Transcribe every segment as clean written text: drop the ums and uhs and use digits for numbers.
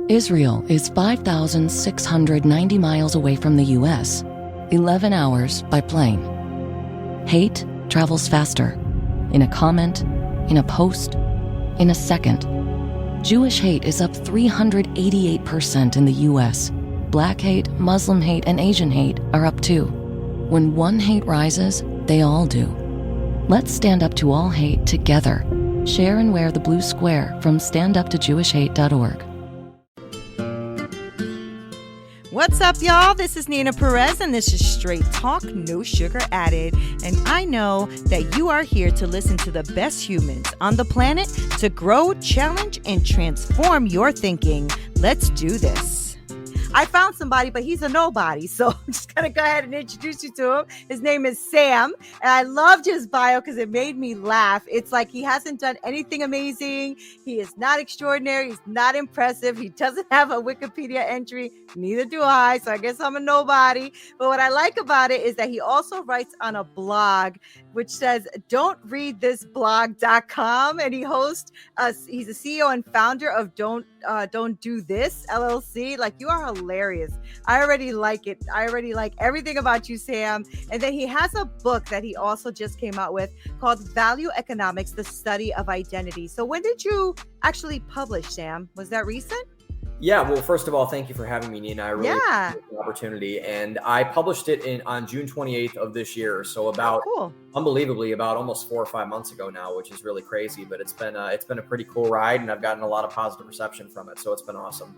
Israel is 5,690 miles away from the US, 11 hours by plane. Hate travels faster. In a comment, in a post, in a second. Jewish hate is up 388% in the US. Black hate, Muslim hate, and Asian hate are up too. When one hate rises, they all do. Let's stand up to all hate together. Share and wear the blue square from standuptojewishhate.org. What's up, y'all? This is Neena Perez, and this is Straight Talk, No Sugar Added. And I know that you are here to listen to the best humans on the planet to grow, challenge, and transform your thinking. Let's do this. I found somebody, but he's a nobody. So I'm just going to go ahead and introduce you to him. His name is Sam. And I loved his bio because it made me laugh. It's like he hasn't done anything amazing. He is not extraordinary. He's not impressive. He doesn't have a Wikipedia entry. Neither do I. So I guess I'm a nobody. But what I like about it is that he also writes on a blog, which says, don'treadthisblog.com. And he hosts, he's a CEO and founder of Don't Do This LLC. Like, you are hilarious. I already like it. I already like everything about you, Sam. And then he has a book that he also just came out with called Value Economics, The Study of Identity. So when did you actually publish, Sam? Was that recent? Yeah, well, first of all, thank you for having me, Neena. I really appreciate the opportunity. And I published it on June 28th of this year. So unbelievably, about almost 4 or 5 months ago now, which is really crazy. But it's been a pretty cool ride, and I've gotten a lot of positive reception from it. So it's been awesome.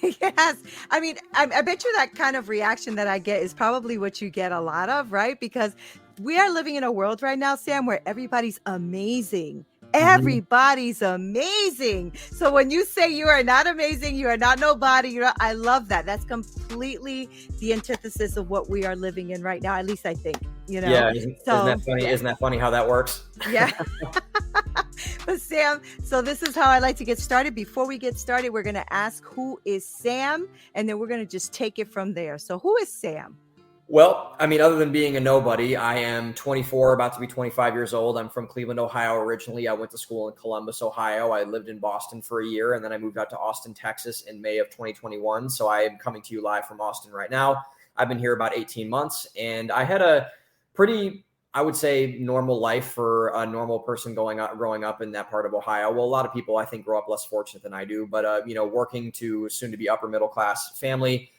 Yes. I mean, I bet you that kind of reaction that I get is probably what you get a lot of, right? Because we are living in a world right now, Sam, where everybody's amazing. Everybody's amazing. So when you say you are not amazing, you are not nobody, I love that. That's completely the antithesis of what we are living in right now. At least I think, Yeah. Isn't that funny? Yeah. Isn't that funny how that works? Yeah. But Sam, so this is how I like to get started. Before we get started, we're going to ask, who is Sam? And then we're going to just take it from there. So who is Sam? Well, I mean, other than being a nobody, I am 24, about to be 25 years old. I'm from Cleveland, Ohio originally. I went to school in Columbus, Ohio. I lived in Boston for a year, and then I moved out to Austin, Texas in May of 2021. So I am coming to you live from Austin right now. I've been here about 18 months, and I had a pretty, I would say, normal life for a normal person growing up in that part of Ohio. Well, a lot of people, I think, grow up less fortunate than I do, but, working to soon to be upper middle class family.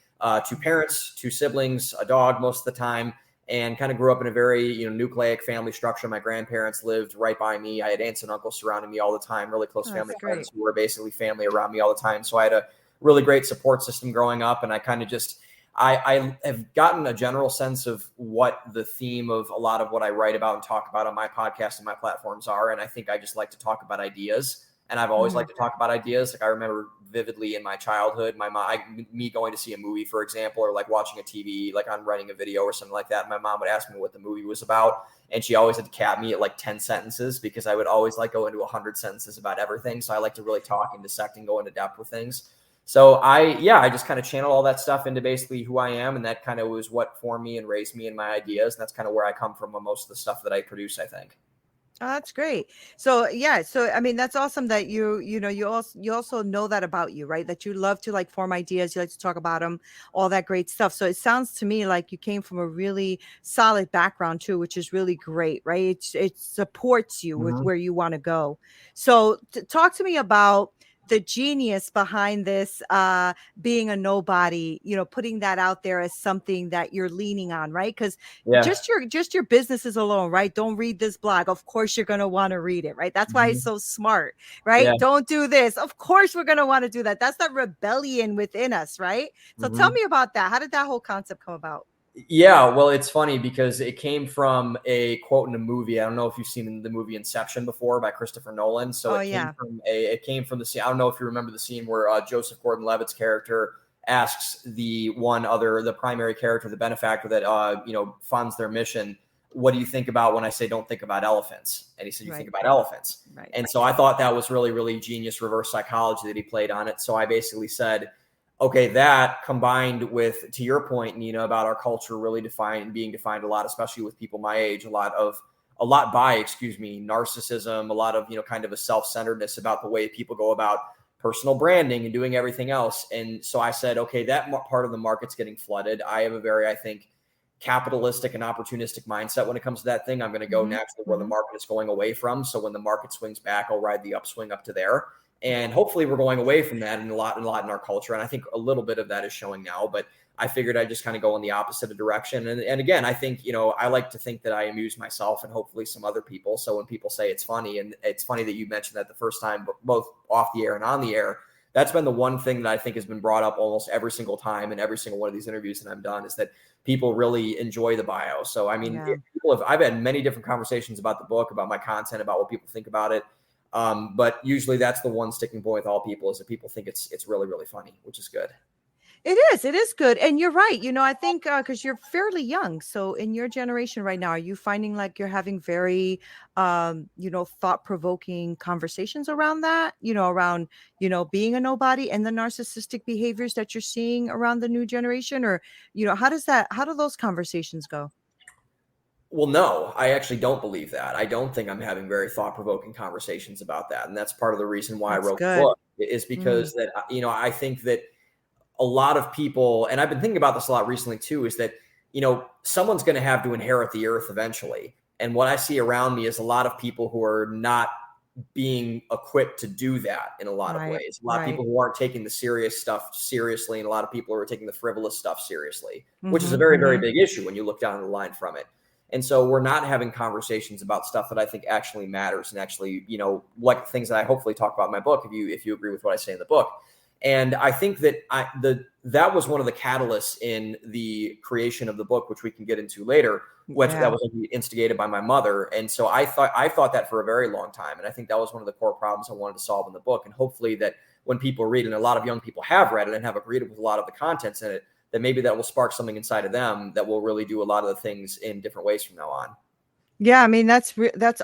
2 parents, 2 siblings, a dog most of the time, and kind of grew up in a very, nucleic family structure. My grandparents lived right by me. I had aunts and uncles surrounding me all the time, really close family friends who were basically family around me all the time. So I had a really great support system growing up. And I kind of just, I have gotten a general sense of what the theme of a lot of what I write about and talk about on my podcast and my platforms are. And I think I just like to talk about ideas. And I've always liked to talk about ideas. Like, I remember vividly in my childhood, me going to see a movie, for example, or like watching a TV, like on running a video or something like that. And my mom would ask me what the movie was about. And she always had to cap me at like 10 sentences because I would always like go into 100 sentences about everything. So I like to really talk and dissect and go into depth with things. So I just kind of channel all that stuff into basically who I am. And that kind of was what formed me and raised me in my ideas. And that's kind of where I come from on most of the stuff that I produce, I think. Oh, that's great. So yeah, so I mean, that's awesome that you also know that about you, right? That you love to like form ideas, you like to talk about them, all that great stuff. So it sounds to me like you came from a really solid background too, which is really great, right? It supports you with where you want to go. So talk to me about the genius behind this, being a nobody, putting that out there as something that you're leaning on, right? Because just your businesses alone, right? Don't read this blog. Of course, you're going to want to read it, right? That's why it's so smart, right? Yeah. Don't do this. Of course, we're going to want to do that. That's that rebellion within us, right? So tell me about that. How did that whole concept come about? Yeah, well, it's funny because it came from a quote in a movie. I don't know if you've seen the movie Inception before by Christopher Nolan. So it came from the scene. I don't know if you remember the scene where Joseph Gordon-Levitt's character asks the primary character, the benefactor that funds their mission, what do you think about when I say don't think about elephants? And he said, you think about elephants. Right. And so I thought that was really, really genius reverse psychology that he played on it. So I basically said, okay, that combined with, to your point, Neena, about our culture really being defined a lot, especially with people my age, a lot by narcissism, a lot of, kind of a self-centeredness about the way people go about personal branding and doing everything else. And so I said, okay, that part of the market's getting flooded. I have a very, I think, capitalistic and opportunistic mindset when it comes to that thing. I'm going to go naturally where the market is going away from. So when the market swings back, I'll ride the upswing up to there. And hopefully we're going away from that and a lot in our culture. And I think a little bit of that is showing now, but I figured I'd just kind of go in the opposite direction. And again, I think, I like to think that I amuse myself and hopefully some other people. So when people say it's funny, and it's funny that you mentioned that the first time, both off the air and on the air, that's been the one thing that I think has been brought up almost every single time in every single one of these interviews that I've done, is that people really enjoy the bio. So, I mean, I've had many different conversations about the book, about my content, about what people think about it. But usually that's the one sticking point with all people, is that people think it's really, really funny, which is good. It is good. And you're right. I think because you're fairly young. So in your generation right now, are you finding like you're having very, thought-provoking conversations around that, around, being a nobody and the narcissistic behaviors that you're seeing around the new generation? Or, how do those conversations go? Well, no, I actually don't believe that. I don't think I'm having very thought-provoking conversations about that. And that's part of the reason why I wrote the book, is because that, I think that a lot of people, and I've been thinking about this a lot recently too, is that, someone's going to have to inherit the earth eventually. And what I see around me is a lot of people who are not being equipped to do that in a lot of ways. A lot of people who aren't taking the serious stuff seriously, and a lot of people who are taking the frivolous stuff seriously, which is a very, very big issue when you look down the line from it. And so we're not having conversations about stuff that I think actually matters, and actually, like things that I hopefully talk about in my book, if you agree with what I say in the book. And I think that that was one of the catalysts in the creation of the book, which we can get into later, which that was instigated by my mother. And so I thought that for a very long time. And I think that was one of the core problems I wanted to solve in the book. And hopefully that when people read, and a lot of young people have read it and have agreed with a lot of the contents in it, that maybe that will spark something inside of them that will really do a lot of the things in different ways from now on. Yeah, I mean, that's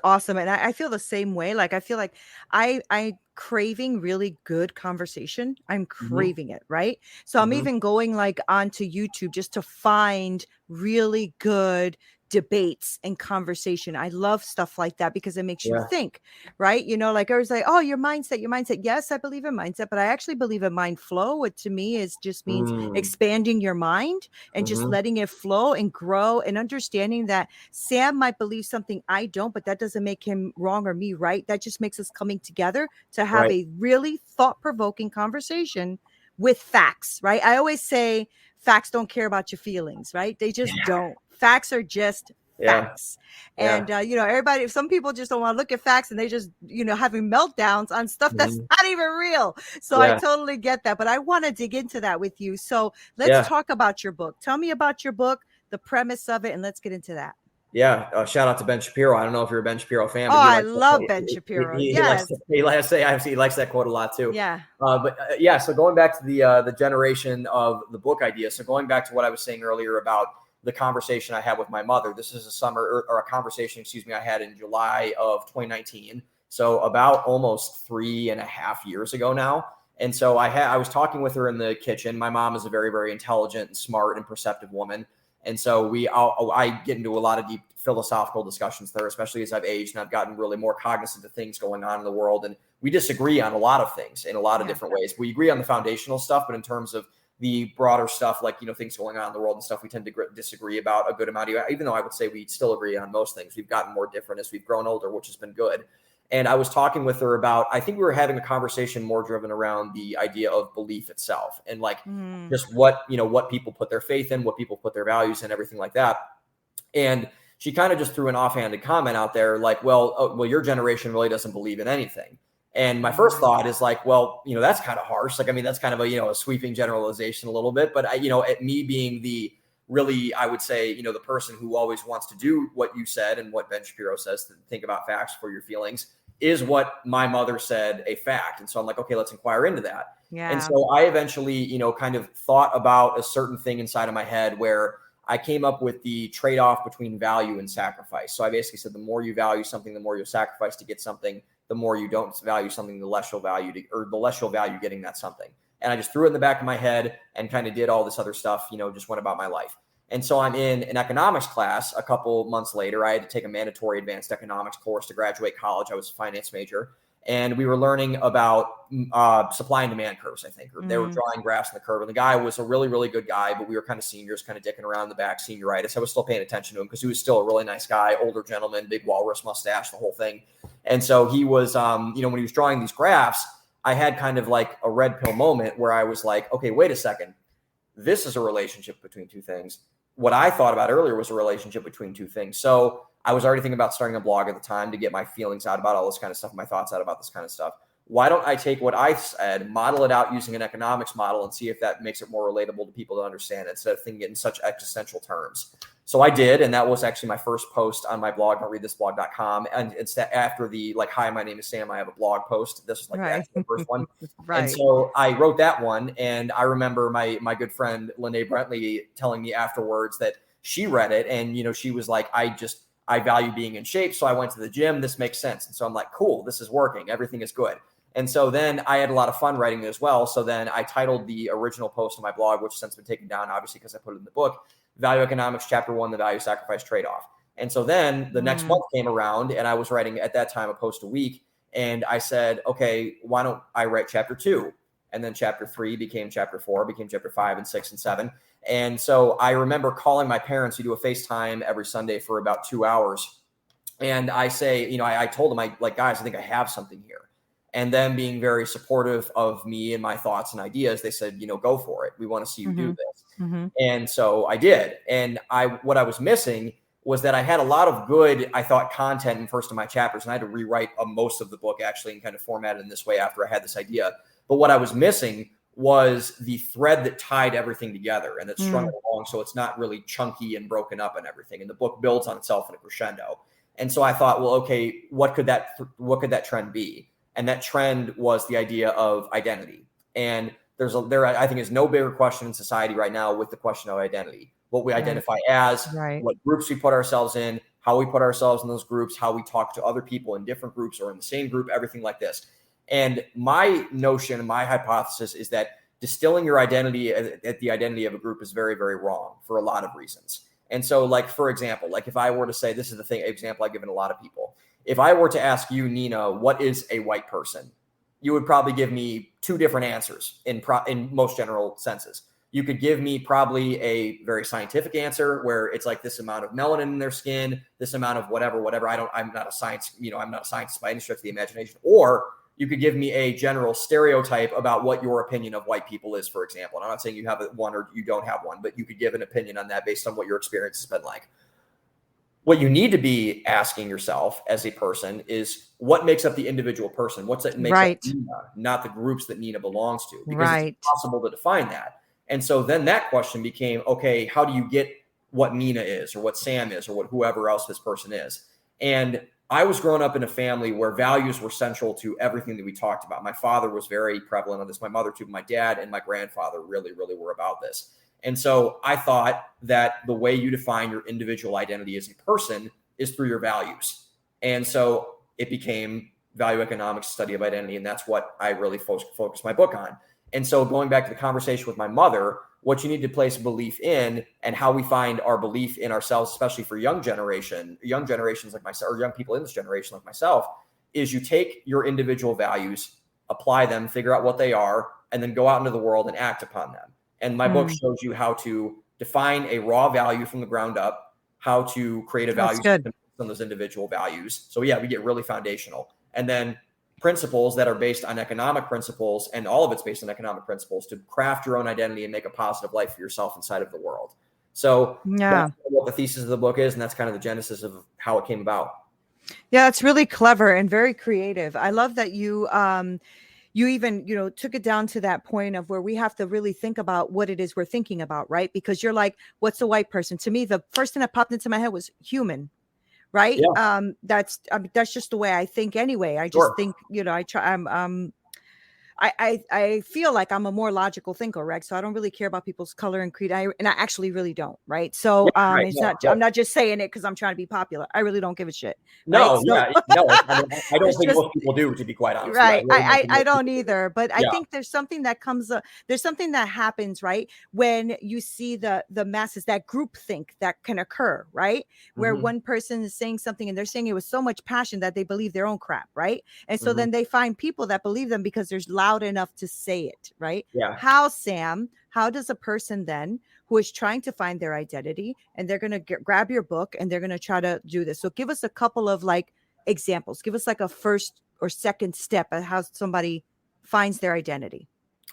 awesome. And I feel the same way. Like, I feel like I craving really good conversation. I'm craving it, right? So I'm even going like onto YouTube just to find really good debates and conversation. I love stuff like that because it makes you think, right? Like I was like, oh, your mindset. Yes, I believe in mindset, but I actually believe in mind flow, which to me is just means expanding your mind and just letting it flow and grow, and understanding that Sam might believe something I don't, but that doesn't make him wrong or me right. That just makes us coming together to have a really thought-provoking conversation with facts, right? I always say facts don't care about your feelings, right? They just don't. Facts are just facts. And, everybody, some people just don't want to look at facts, and they just, having meltdowns on stuff that's not even real. So I totally get that. But I want to dig into that with you. So let's talk about your book. Tell me about your book, the premise of it, and let's get into that. Yeah. Shout out to Ben Shapiro. I don't know if you're a Ben Shapiro fan. But I love Ben Shapiro. He likes that quote a lot too. Yeah. So going back to the generation of the book idea. So going back to what I was saying earlier about the conversation I had with my mother, this is a conversation I had in July of 2019. So about almost 3.5 years ago now. And so I was talking with her in the kitchen. My mom is a very, very intelligent and smart and perceptive woman. And so I get into a lot of deep philosophical discussions there, especially as I've aged and I've gotten really more cognizant of things going on in the world. And we disagree on a lot of things in a lot of different ways. We agree on the foundational stuff, but in terms of the broader stuff, like, things going on in the world and stuff, we tend to disagree about a good amount of, even though I would say we still agree on most things. We've gotten more different as we've grown older, which has been good. And I was talking with her about, I think we were having a conversation more driven around the idea of belief itself, and like just what people put their faith in, what people put their values in, everything like that. And she kind of just threw an offhanded comment out there like, well, your generation really doesn't believe in anything. And my first thought is like, well, that's kind of harsh. Like, I mean, that's kind of a sweeping generalization a little bit, but at me being the really, I would say, the person who always wants to do what you said and what Ben Shapiro says, to think about facts for your feelings, is what my mother said a fact. And so I'm like, okay, let's inquire into that. Yeah. And so I eventually, kind of thought about a certain thing inside of my head where I came up with the trade-off between value and sacrifice. So I basically said, the more you value something, the more you'll sacrifice to get something. The more you don't value something, the less you'll value getting that something. And I just threw it in the back of my head and kind of did all this other stuff, just went about my life. And so I'm in an economics class a couple months later. I had to take a mandatory advanced economics course to graduate college. I was a finance major. and we were learning about supply and demand curves, I think, or they were drawing graphs in the curve. And the guy was a really, really good guy, but we were kind of seniors, kind of dicking around in the back, senioritis. I was still paying attention to him because he was still a really nice guy, older gentleman, big walrus mustache, the whole thing. And so he was, when he was drawing these graphs, I had kind of like a red pill moment where I was like, okay, wait a second. This is a relationship between two things. What I thought about earlier was a relationship between two things. So I was already thinking about starting a blog at the time to get my feelings out about all this kind of stuff, my thoughts out about this kind of stuff. Why don't I take what I said, model it out using an economics model, and see if that makes it more relatable to people to understand instead of thinking it in such existential terms? So I did, and that was actually my first post on my blog, don'treadthisblog.com. And it's after the like, hi, my name is Sam, I have a blog post. This was like Right. the first one. Right. And so I wrote that one, and I remember my good friend Lene Brentley telling me afterwards that she read it, and she was like, I value being in shape, so I went to the gym. This makes sense. And so I'm like, cool, this is working. Everything is good. And so then I had a lot of fun writing it as well. So then I titled the original post on my blog, which has since been taken down, obviously, because I put it in the book, Value Economics, Chapter 1, The Value Sacrifice Trade-Off. And so then the next month came around, and I was writing at that time a post a week. And I said, okay, why don't I write Chapter 2? And then Chapter 3 became Chapter 4, became Chapter 5 and 6 and 7. And so I remember calling my parents. We do a FaceTime every Sunday for about 2 hours. And I say, I told them, guys, I think I have something here. And them being very supportive of me and my thoughts and ideas, they said, go for it. We want to see you do this. And so I did. And what I was missing was that I had a lot of good, I thought, content in first of my chapters. And I had to rewrite most of the book actually and kind of format it in this way after I had this idea. But what I was missing was the thread that tied everything together and that strung it along. So it's not really chunky and broken up and everything. And the book builds on itself in a crescendo. And so I thought, well, okay, what could that trend be? And that trend was the idea of identity. And there I think is no bigger question in society right now with the question of identity. What we identify as, what groups we put ourselves in, how we put ourselves in those groups, how we talk to other people in different groups or in the same group, everything like this. And my notion, my hypothesis is that distilling your identity at the identity of a group is very, very wrong for a lot of reasons. And so, like, for example, like if I were to say, this is the example I've given a lot of people. If I were to ask you, Neena, what is a white person? You would probably give me two different answers in most general senses. You could give me probably a very scientific answer where it's like this amount of melanin in their skin, this amount of whatever. I'm not a science, I'm not a scientist by any stretch of the imagination. Or you could give me a general stereotype about what your opinion of white people is, for example. And I'm not saying you have one or you don't have one, but you could give an opinion on that based on what your experience has been like. What you need to be asking yourself as a person is what makes up the individual person? What's that makes up Neena, not the groups that Neena belongs to, because it's impossible to define that. And so then that question became, okay, how do you get what Neena is or what Sam is or what whoever else this person is? And I was growing up in a family where values were central to everything that we talked about. My father was very prevalent on this. My mother too. My dad and my grandfather really, really were about this. And so I thought that the way you define your individual identity as a person is through your values. And so it became Value Economics, Study of Identity. And that's what I really focused my book on. And so going back to the conversation with my mother, what you need to place belief in and how we find our belief in ourselves, especially for young generations like myself, or young people in this generation like myself, is you take your individual values, apply them, figure out what they are, and then go out into the world and act upon them. And my book shows you how to define a raw value from the ground up, how to create a value system on those individual values. So yeah, we get really foundational. And then principles that are based on economic principles, and all of it's based on economic principles to craft your own identity and make a positive life for yourself inside of the world. So that's what the thesis of the book is. And that's kind of the genesis of how it came about. Yeah, it's really clever and very creative. I love that you even, took it down to that point of where we have to really think about what it is we're thinking about, right? Because you're like, what's a white person? To me, the first thing that popped into my head was human, right? Yeah. That's just the way I think anyway. I just think, I feel like I'm a more logical thinker, right? So I don't really care about people's color and creed. And I actually really don't, right? So Yeah, right. it's No, not, I'm not just saying it because I'm trying to be popular. I really don't give a shit, right? no, So yeah, no. I mean, I don't it's think just most people do, to be quite honest with you. I right. really don't think I most don't people do. either, but I Yeah. think there's something that comes up. There's something that happens, right? When you see the masses, that group think that can occur, right? Where Mhm. one person is saying something and they're saying it with so much passion that they believe their own crap, right? And so Mhm. then they find people that believe them because they're loud enough to say it, right? Yeah. How does a person then who is trying to find their identity and they're going to grab your book and they're going to try to do this? So give us a couple of like examples. Give us like a first or second step of how somebody finds their identity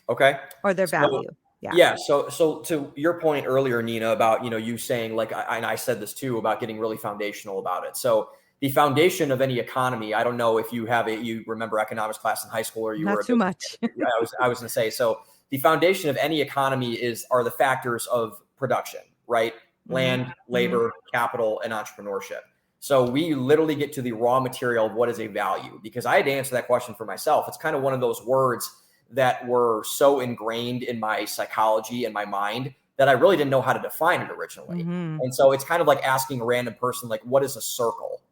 Okay. or their So value. Yeah. yeah, so to your point earlier, Nina, about you saying like, and I said this too about getting really foundational about it. So the foundation of any economy, I don't know if you remember economics class in high school or you Not were a too business much. major. I was going to say, so the foundation of any economy are the factors of production, right? Land, labor, capital, and entrepreneurship. So we literally get to the raw material of what is a value, because I had to answer that question for myself. It's kind of one of those words that were so ingrained in my psychology and my mind that I really didn't know how to define it originally. And so it's kind of like asking a random person, like, what is a circle?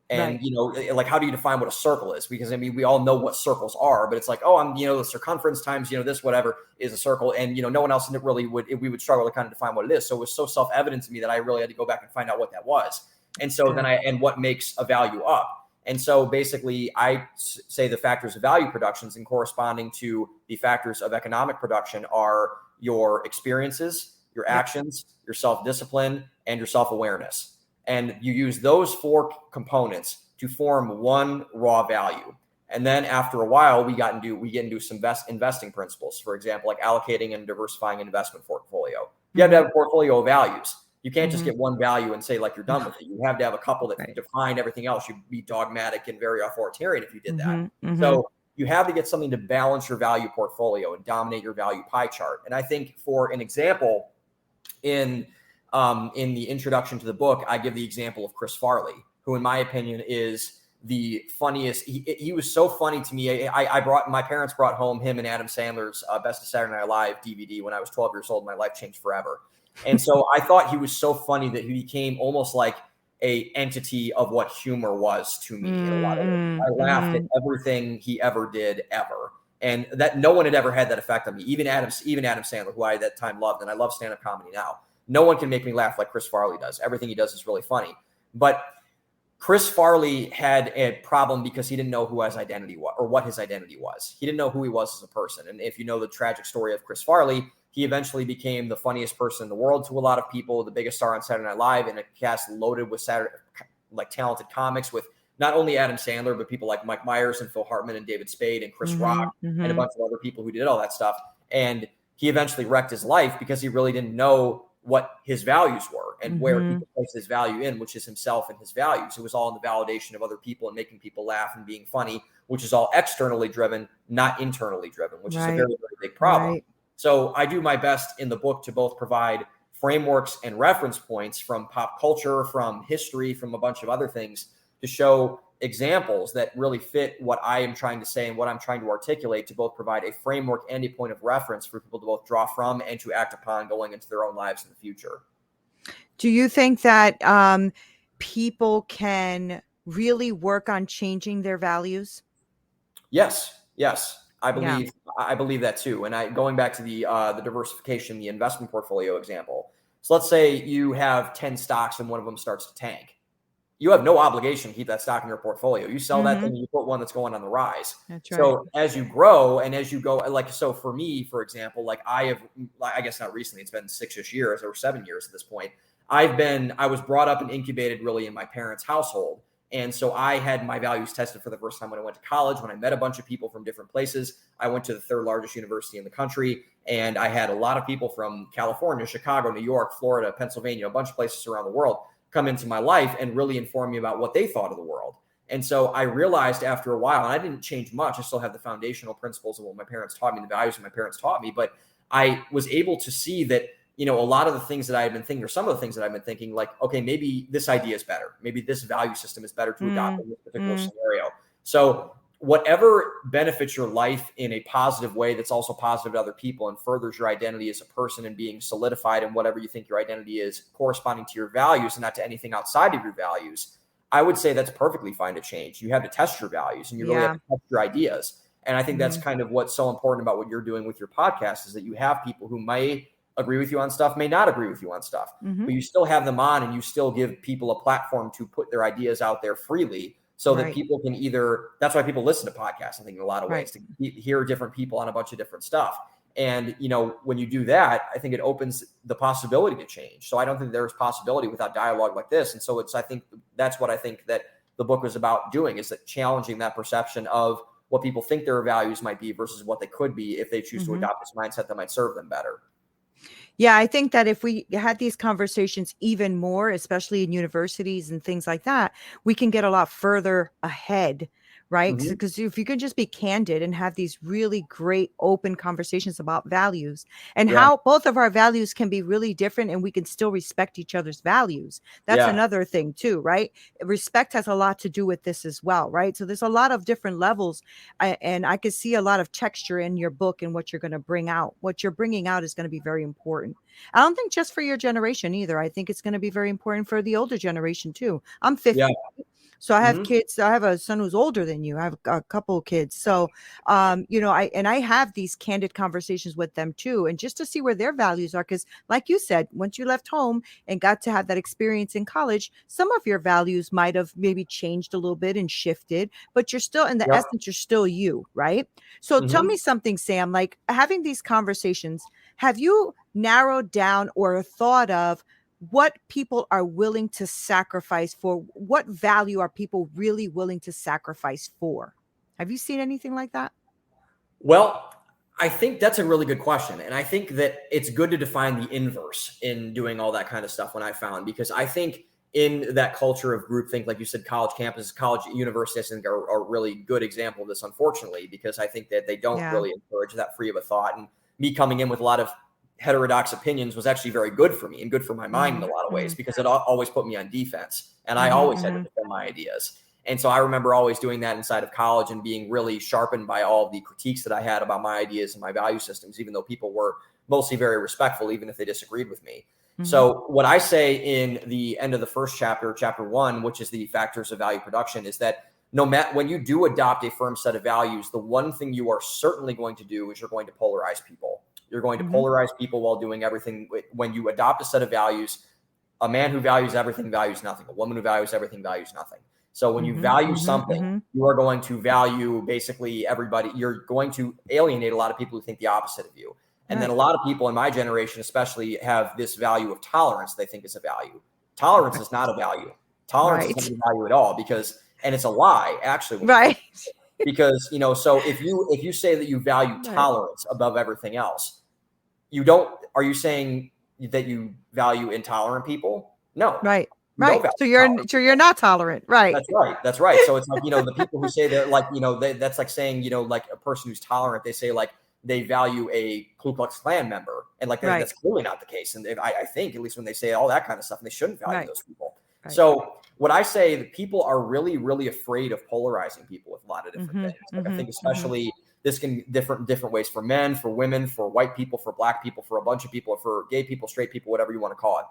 And, Right. like, how do you define what a circle is? Because I mean, we all know what circles are, but it's like, oh, the circumference times, this, whatever is a circle. And, no one else really we would struggle to kind of define what it is. So it was so self-evident to me that I really had to go back and find out what that was. And so then and what makes a value up. And so basically I say the factors of value productions and corresponding to the factors of economic production are your experiences, your actions, your self-discipline, and your self-awareness. And you use those four components to form one raw value. And then after a while, we get into some investing principles. For example, like allocating and diversifying an investment portfolio. You have to have a portfolio of values. You can't just get one value and say like you're done with it. You have to have a couple that define everything else. You'd be dogmatic and very authoritarian if you did that. So you have to get something to balance your value portfolio and dominate your value pie chart. And I think, for an example, in the introduction to the book, I give the example of Chris Farley, who in my opinion is the funniest. He was so funny to me. My parents brought home him and Adam Sandler's Best of Saturday Night Live DVD when I was 12 years old. My life changed forever. And so I thought he was so funny that he became almost like a entity of what humor was to me in a lot of ways. I laughed at everything he ever did ever. And that no one had ever had that effect on me. Even Adam Sandler, who I at that time loved, and I love stand-up comedy now. No one can make me laugh like Chris Farley does. Everything he does is really funny. But Chris Farley had a problem because he didn't know who his identity was, or what his identity was. He didn't know who he was as a person. And if you know the tragic story of Chris Farley, he eventually became the funniest person in the world to a lot of people, the biggest star on Saturday Night Live, and a cast loaded with talented comics with not only Adam Sandler, but people like Mike Myers and Phil Hartman and David Spade and Chris Rock and a bunch of other people who did all that stuff. And he eventually wrecked his life because he really didn't know what his values were and where he could place his value in, which is himself and his values. It was all in the validation of other people and making people laugh and being funny, which is all externally driven, not internally driven, which is a very, very big problem. So I do my best in the book to both provide frameworks and reference points from pop culture, from history, from a bunch of other things to show examples that really fit what I am trying to say and what I'm trying to articulate, to both provide a framework and a point of reference for people to both draw from and to act upon going into their own lives in the future. Do you think that people can really work on changing their values? Yes. I believe that too. And going back to the diversification, the investment portfolio example. So let's say you have 10 stocks and one of them starts to tank. You have no obligation to keep that stock in your portfolio. You sell that thing and you put one that's going on the rise. That's right. So as you grow and as you go, like, so for me, for example, like I guess not recently, it's been 6-ish years or 7 years at this point. I was brought up and incubated really in my parents' household. And so I had my values tested for the first time when I went to college, when I met a bunch of people from different places. I went to the third largest university in the country, and I had a lot of people from California, Chicago, New York, Florida, Pennsylvania, a bunch of places around the world come into my life and really inform me about what they thought of the world. And so I realized after a while, and I didn't change much. I still have the foundational principles of what my parents taught me, the values that my parents taught me, but I was able to see that, a lot of the things that I had been thinking, or some of the things that I've been thinking, like, okay, maybe this idea is better. Maybe this value system is better to adopt in this particular scenario. So whatever benefits your life in a positive way that's also positive to other people and furthers your identity as a person and being solidified in whatever you think your identity is, corresponding to your values and not to anything outside of your values, I would say that's perfectly fine to change. You have to test your values and you really have to test your ideas. And I think that's kind of what's so important about what you're doing with your podcast, is that you have people who may agree with you on stuff, may not agree with you on stuff, but you still have them on and you still give people a platform to put their ideas out there freely, so that people can either, that's why people listen to podcasts, I think, in a lot of ways, to hear different people on a bunch of different stuff. And, you know, when you do that, I think it opens the possibility to change. So I don't think there's possibility without dialogue like this. And so I think that's what I think that the book was about doing, is that challenging that perception of what people think their values might be versus what they could be if they choose to adopt this mindset that might serve them better. Yeah, I think that if we had these conversations even more, especially in universities and things like that, we can get a lot further ahead, right? Because if you can just be candid and have these really great open conversations about values and how both of our values can be really different and we can still respect each other's values. That's another thing too, right? Respect has a lot to do with this as well, right? So there's a lot of different levels, and I can see a lot of texture in your book and what you're going to bring out. What you're bringing out is going to be very important. I don't think just for your generation either. I think it's going to be very important for the older generation too. I'm 50. So I have kids. I have a son who's older than you. I have a couple of kids. So, you know, I have these candid conversations with them too. And just to see where their values are, because like you said, once you left home and got to have that experience in college, some of your values might have maybe changed a little bit and shifted, but you're still in the essence, you're still you, right? So tell me something, Sam, like having these conversations, have you narrowed down or thought of what people are willing to sacrifice for? What value are people really willing to sacrifice for? Have you seen anything like that? Well, I think that's a really good question. And I think that it's good to define the inverse in doing all that kind of stuff, when I found, because I think in that culture of groupthink, like you said, college campuses, college universities, I think are a really good example of this, unfortunately, because I think that they don't really encourage that free of a thought. And me coming in with a lot of heterodox opinions was actually very good for me and good for my mind in a lot of ways, because it always put me on defense, and I always had to defend my ideas. And so I remember always doing that inside of college and being really sharpened by all of the critiques that I had about my ideas and my value systems, even though people were mostly very respectful, even if they disagreed with me. So what I say in the end of the first chapter, chapter 1, which is the factors of value production, is that no matter, when you do adopt a firm set of values, the one thing you are certainly going to do is you're going to polarize people. You're going to polarize people while doing everything. When you adopt a set of values, a man who values everything values nothing. A woman who values everything values nothing. So when you value something, you are going to value basically everybody. You're going to alienate a lot of people who think the opposite of you. And then a lot of people in my generation especially have this value of tolerance they think is a value. Tolerance is not a value. Tolerance is not a value at all, because, and it's a lie, actually. Because, you know, so if you say that you value tolerance above everything else, are you saying that you value intolerant people? No. So you're not tolerant. That's right. So it's like, you know, the people who say that, like, you know, that's like saying, you know, like a person who's tolerant, they say like they value a Ku Klux Klan member, and like that's clearly not the case. And I think, at least when they say all that kind of stuff, they shouldn't value those people. So what I say, that people are really, really afraid of polarizing people with a lot of different things. Like, I think especially this can different ways for men, for women, for white people, for black people, for a bunch of people, for gay people, straight people, whatever you want to call it.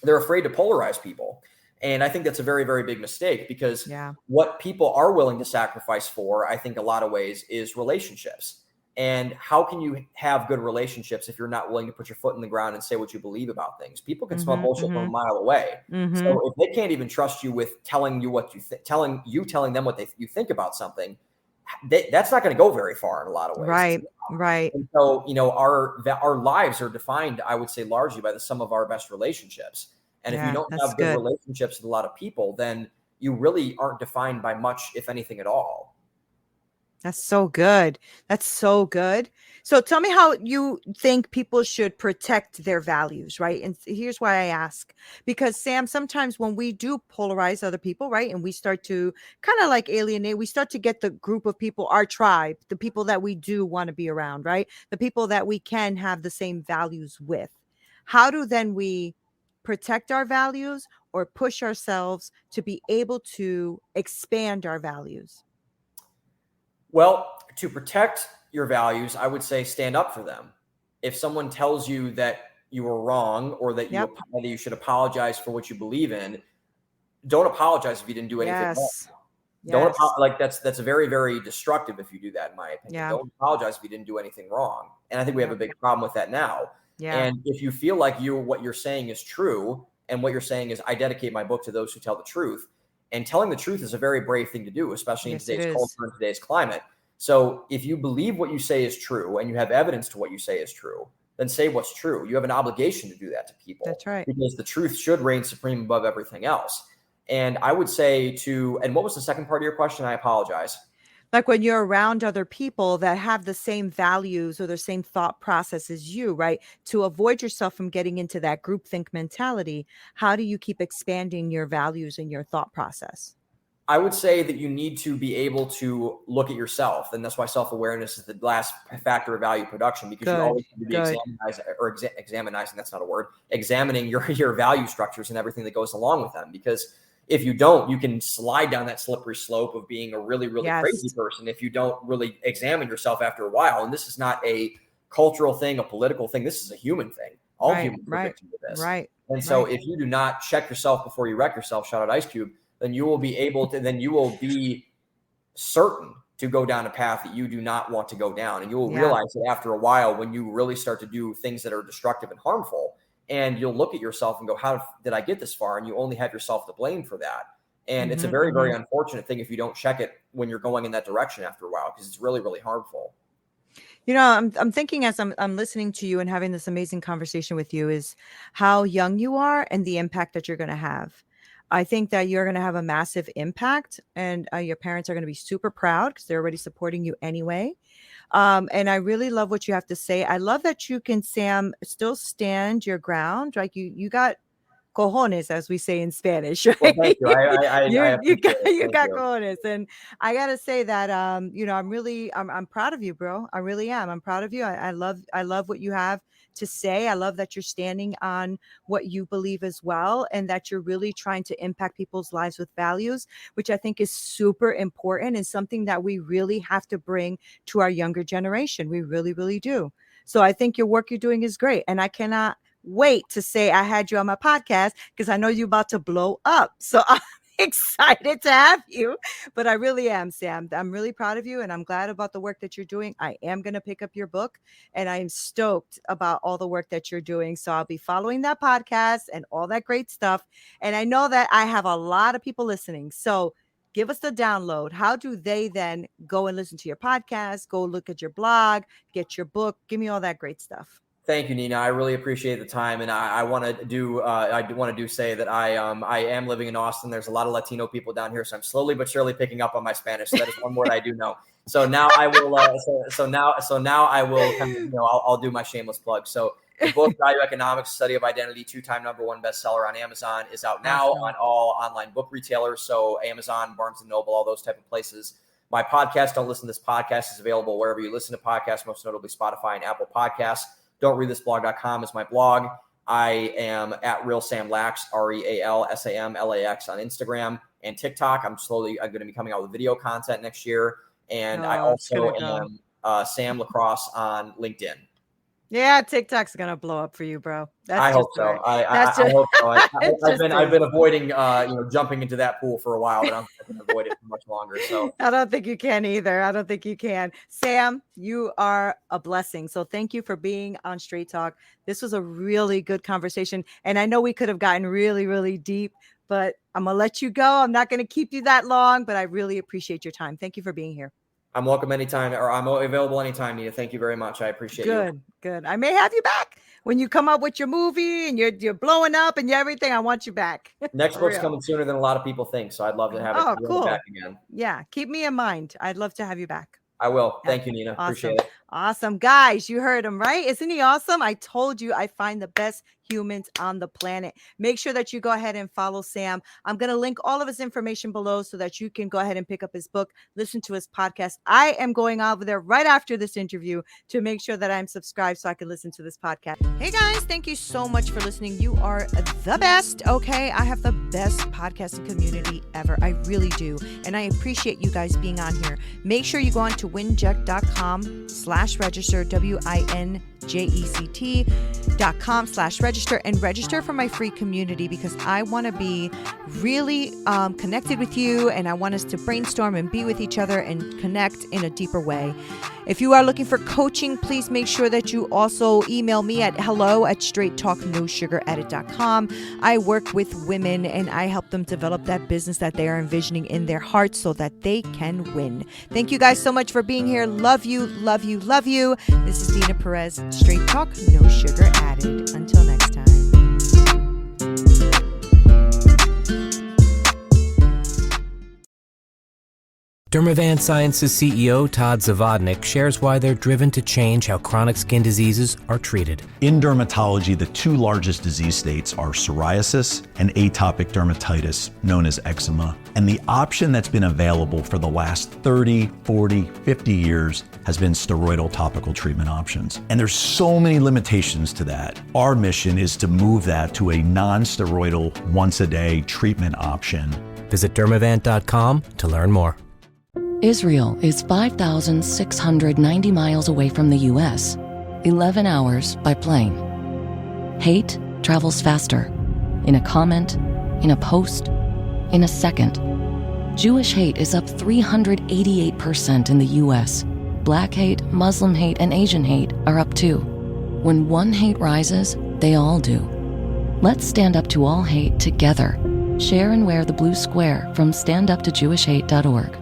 They're afraid to polarize people. And I think that's a very, very big mistake, because what people are willing to sacrifice for, I think a lot of ways, is relationships. And how can you have good relationships if you're not willing to put your foot in the ground and say what you believe about things? People can smell bullshit from a mile away. So if they can't even trust you with telling you what you telling them what you think about something, that's not going to go very far in a lot of ways. And so, you know, our lives are defined, I would say, largely by the sum of our best relationships. And if you don't have good relationships with a lot of people, then you really aren't defined by much, if anything at all. That's so good. That's so good. So tell me how you think people should protect their values, right? And here's why I ask. Because Sam, sometimes when we do polarize other people, right, and we start to kind of like alienate, we start to get the group of people, our tribe, the people that we do want to be around, right? The people that we can have the same values with. How do then we protect our values or push ourselves to be able to expand our values? Well, to protect your values, I would say stand up for them. If someone tells you that you were wrong or that Yep. that you should apologize for what you believe in, don't apologize if you didn't do anything wrong. Yes. Don't Yes. like that's very, very destructive if you do that, in my opinion. Yeah. Don't apologize if you didn't do anything wrong. And I think we have a Yep. big problem with that now. Yeah. And if you feel like what you're saying is true, and what you're saying is, I dedicate my book to those who tell the truth. And telling the truth is a very brave thing to do, especially in Yes, it today's is. culture and today's climate. So if you believe what you say is true and you have evidence to what you say is true, then say what's true. You have an obligation to do that to people. That's right. Because the truth should reign supreme above everything else. And I would say and what was the second part of your question? I apologize. Like when you're around other people that have the same values or the same thought process as you, right? To avoid yourself from getting into that groupthink mentality, how do you keep expanding your values and your thought process? I would say that you need to be able to look at yourself. And that's why self-awareness is the last factor of value production, because you always need to be examinizing, that's not a word, examining your value structures and everything that goes along with them. Because if you don't, you can slide down that slippery slope of being a really, really crazy person if you don't really examine yourself after a while. And this is not a cultural thing, a political thing. This is a human thing. All humans are victims of this. Right. And so if you do not check yourself before you wreck yourself, shout out Ice Cube, then you will be certain to go down a path that you do not want to go down. And you will realize that after a while, when you really start to do things that are destructive and harmful, and you'll look at yourself and go, how did I get this far? And you only have yourself to blame for that. And it's a very, very unfortunate thing if you don't check it when you're going in that direction after a while, because it's really, really harmful. You know, I'm thinking as I'm listening to you and having this amazing conversation with you is how young you are and the impact that you're going to have. I think that you're going to have a massive impact, and your parents are going to be super proud because they're already supporting you anyway. And I really love what you have to say. I love that you can, Sam, still stand your ground. Like you got cojones, as we say in Spanish, right? Well, thank you. You got cojones, and I gotta say that you know, I'm proud of you, bro. I really am. I'm proud of you. I love what you have to say. I love that you're standing on what you believe as well, and that you're really trying to impact people's lives with values, which I think is super important and something that we really have to bring to our younger generation. We really, really do. So I think your work you're doing is great, and I cannot wait to say I had you on my podcast because I know you're about to blow up. So I'm excited to have you, but I really am, Sam. I'm really proud of you, and I'm glad about the work that you're doing. I am going to pick up your book, and I'm stoked about all the work that you're doing. So I'll be following that podcast and all that great stuff. And I know that I have a lot of people listening. So give us the download. How do they then go and listen to your podcast, go look at your blog, get your book? Give me all that great stuff. Thank you, Neena. I really appreciate the time, and I want to say that I am living in Austin. There's a lot of Latino people down here, so I'm slowly but surely picking up on my Spanish. So that is one word I do know. So now I will. So now I will kind of, you know, I'll do my shameless plug. So the book Value Economics: Study of Identity, 2-time #1 bestseller on Amazon, is out now on all online book retailers. So Amazon, Barnes and Noble, all those type of places. My podcast, Don't Listen to This Podcast, is available wherever you listen to podcasts, most notably Spotify and Apple Podcasts. Don'tReadThisBlog.com is my blog. I am at RealSamLax, RealSamLax on Instagram and TikTok. I'm going to be coming out with video content next year. And I also am Sam Lacrosse on LinkedIn. Yeah, TikTok's gonna blow up for you, bro. I hope so. I hope so. I've been avoiding jumping into that pool for a while, but I'm not going to avoid it for much longer. So I don't think you can either. I don't think you can. Sam, you are a blessing. So thank you for being on Straight Talk. This was a really good conversation, and I know we could have gotten really, really deep, but I'm gonna let you go. I'm not gonna keep you that long, but I really appreciate your time. Thank you for being here. I'm welcome anytime, or I'm available anytime, Neena. Thank you very much. I appreciate you. Good. I may have you back when you come up with your movie and you're blowing up and everything. I want you back. Next book's coming sooner than a lot of people think, so I'd love to have it cool. back again. Yeah, keep me in mind. I'd love to have you back. I will. Thank you, Neena. Awesome. Appreciate it. Awesome. Guys, you heard him, right? Isn't he awesome? I told you I find the best humans on the planet. Make sure that you go ahead and follow Sam. I'm going to link all of his information below so that you can go ahead and pick up his book, listen to his podcast. I am going over there right after this interview to make sure that I'm subscribed so I can listen to this podcast. Hey guys, thank you so much for listening. You are the best. Okay. I have the best podcasting community ever. I really do. And I appreciate you guys being on here. Make sure you go on to winject.com/register, winject.com/register, and register for my free community, because I want to be really connected with you, and I want us to brainstorm and be with each other and connect in a deeper way. If you are looking for coaching, please make sure that you also email me at hello@straighttalknosugaradded.com. I work with women and I help them develop that business that they are envisioning in their hearts so that they can win. Thank you guys so much for being here. Love you, love you, love you. This is Neena Perez, Straight Talk, No Sugar Added. Until next time. Dermavant Sciences CEO Todd Zavodnik shares why they're driven to change how chronic skin diseases are treated. In dermatology, the two largest disease states are psoriasis and atopic dermatitis, known as eczema. And the option that's been available for the last 30, 40, 50 years has been steroidal topical treatment options. And there's so many limitations to that. Our mission is to move that to a non-steroidal, once-a-day treatment option. Visit dermavant.com to learn more. Israel is 5,690 miles away from the US, 11 hours by plane. Hate travels faster. In a comment, in a post, in a second. Jewish hate is up 388% in the US. Black hate, Muslim hate, and Asian hate are up too. When one hate rises, they all do. Let's stand up to all hate together. Share and wear the blue square from standuptojewishhate.org.